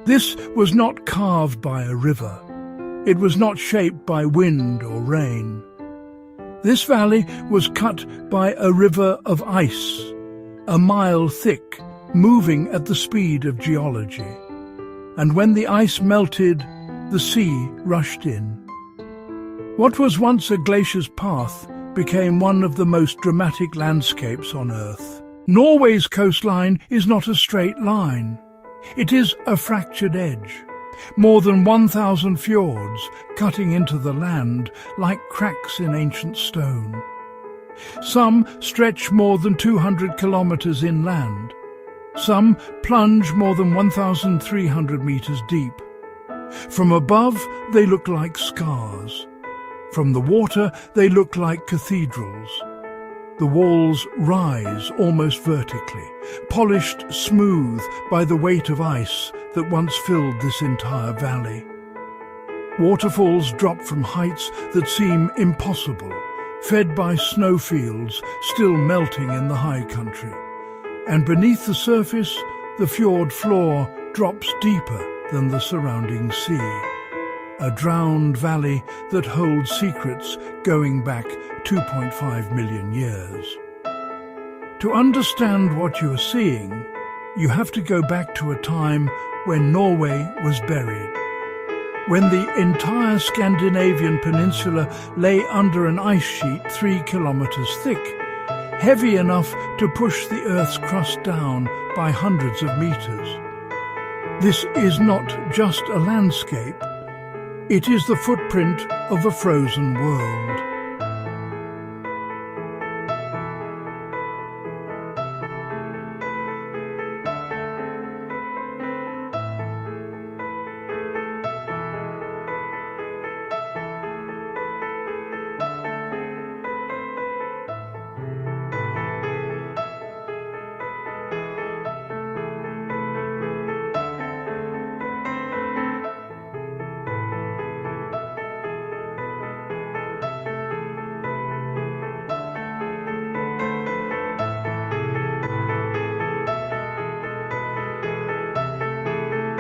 This was not carved by a river. It was not shaped by wind or rain. This valley was cut by a river of ice, a mile thick, moving at the speed of geology. And when the ice melted, the sea rushed in. What was once a glacier's path became one of the most dramatic landscapes on Earth. Norway's coastline is not a straight line. It is a fractured edge. More than 1,000 fjords cutting into the land like cracks in ancient stone. Some stretch more than 200 kilometers inland. Some plunge more than 1,300 meters deep. From above, they look like scars. From the water, they look like cathedrals. The walls rise almost vertically, polished smooth by the weight of ice that once filled this entire valley. Waterfalls drop from heights that seem impossible, fed by snowfields still melting in the high country. And beneath the surface, the fjord floor drops deeper than the surrounding sea. A drowned valley that holds secrets going back 2.5 million years. To understand what you are seeing, you have to go back to a time when Norway was buried. When the entire Scandinavian peninsula lay under an ice sheet 3 kilometers thick, heavy enough to push the Earth's crust down by hundreds of meters. This is not just a landscape, it is the footprint of a frozen world.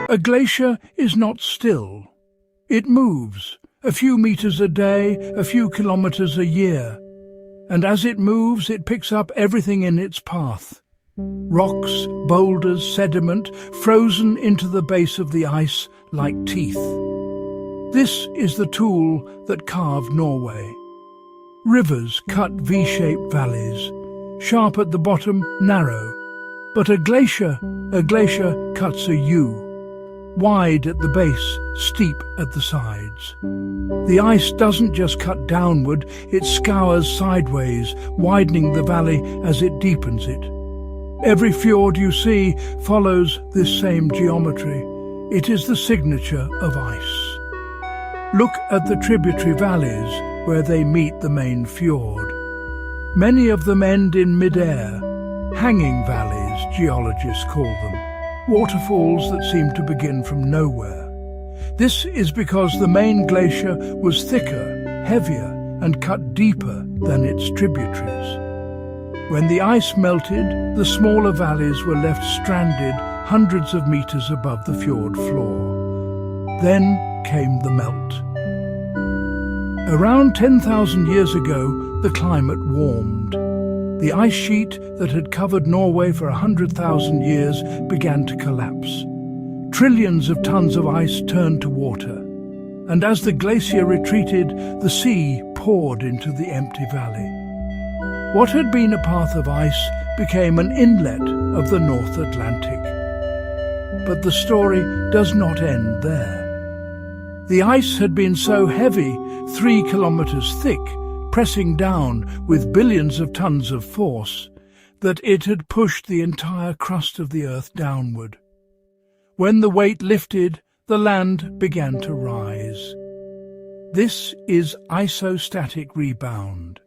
A glacier is not still. It moves, a few meters a day, a few kilometers a year. And as it moves, it picks up everything in its path. Rocks, boulders, sediment, frozen into the base of the ice like teeth. This is the tool that carved Norway. Rivers cut V-shaped valleys, sharp at the bottom, narrow. But a glacier cuts a U. Wide at the base, steep at the sides. The ice doesn't just cut downward, it scours sideways, widening the valley as it deepens it. Every fjord you see follows this same geometry. It is the signature of ice. Look at the tributary valleys where they meet the main fjord. Many of them end in mid-air, hanging valleys, geologists call them. Waterfalls that seem to begin from nowhere. This is because the main glacier was thicker, heavier, and cut deeper than its tributaries. When the ice melted, the smaller valleys were left stranded hundreds of meters above the fjord floor. Then came the melt. Around 10,000 years ago, the climate warmed. The ice sheet that had covered Norway for 100,000 years began to collapse. Trillions of tons of ice turned to water, and as the glacier retreated, the sea poured into the empty valley. What had been a path of ice became an inlet of the North Atlantic. But the story does not end there. The ice had been so heavy, 3 kilometers thick, pressing down with billions of tons of force, that it had pushed the entire crust of the Earth downward. When the weight lifted, the land began to rise. This is isostatic rebound.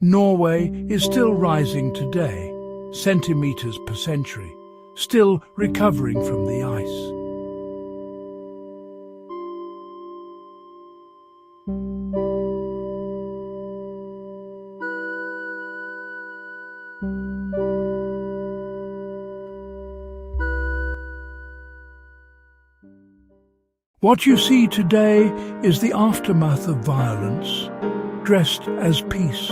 Norway is still rising today, centimeters per century, still recovering from the ice. What you see today is the aftermath of violence, dressed as peace.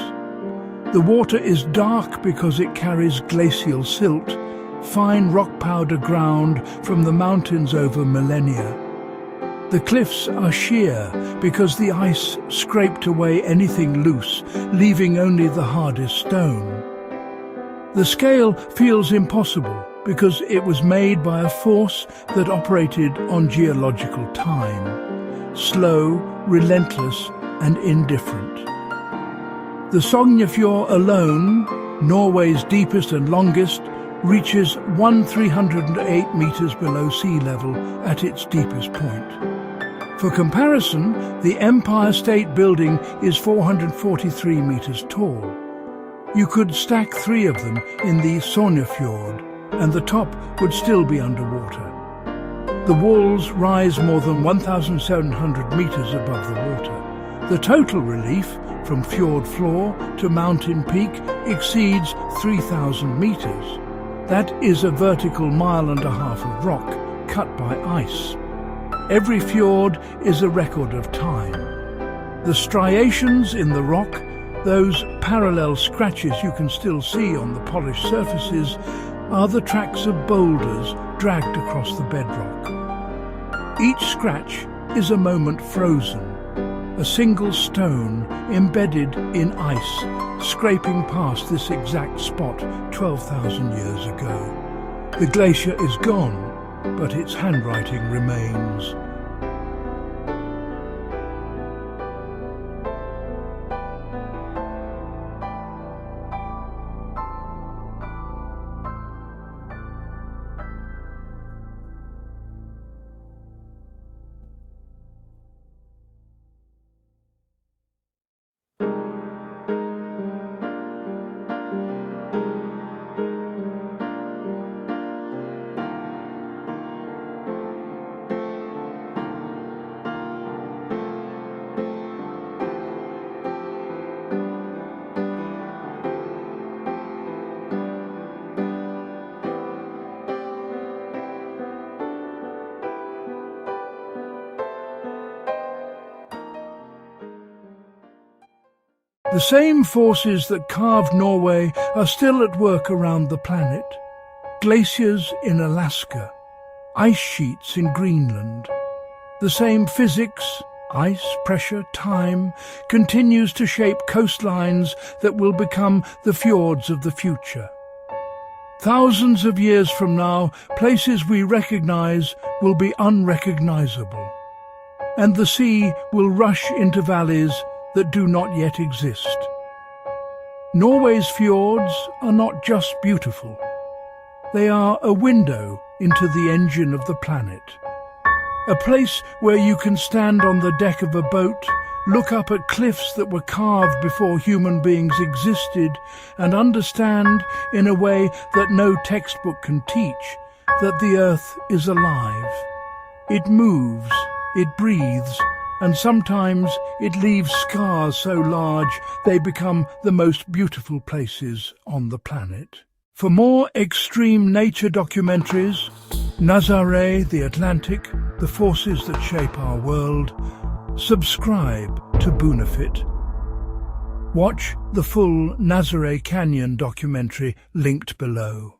The water is dark because it carries glacial silt, fine rock powder ground from the mountains over millennia. The cliffs are sheer because the ice scraped away anything loose, leaving only the hardest stone. The scale feels impossible because it was made by a force that operated on geological time, slow, relentless and indifferent. The Sognefjord alone, Norway's deepest and longest, reaches 1,308 meters below sea level at its deepest point. For comparison, the Empire State Building is 443 meters tall. You could stack 3 of them in the Sognefjord, and the top would still be underwater. The walls rise more than 1,700 meters above the water. The total relief, from fjord floor to mountain peak, exceeds 3,000 meters. That is a vertical 1.5 miles of rock cut by ice. Every fjord is a record of time. The striations in the rock, those parallel scratches you can still see on the polished surfaces, are the tracks of boulders dragged across the bedrock. Each scratch is a moment frozen, a single stone embedded in ice, scraping past this exact spot 12,000 years ago. The glacier is gone, but its handwriting remains. The same forces that carved Norway are still at work around the planet. Glaciers in Alaska, ice sheets in Greenland. The same physics, ice, pressure, time, continues to shape coastlines that will become the fjords of the future. Thousands of years from now, places we recognize will be unrecognizable, and the sea will rush into valleys that do not yet exist. Norway's fjords are not just beautiful. They are a window into the engine of the planet. A place where you can stand on the deck of a boat, look up at cliffs that were carved before human beings existed, and understand, in a way that no textbook can teach, that the earth is alive. It moves, it breathes, and sometimes it leaves scars so large they become the most beautiful places on the planet. For more extreme nature documentaries, Nazare, the Atlantic, the forces that shape our world, subscribe to Bunafit. Watch the full Nazare Canyon documentary linked below.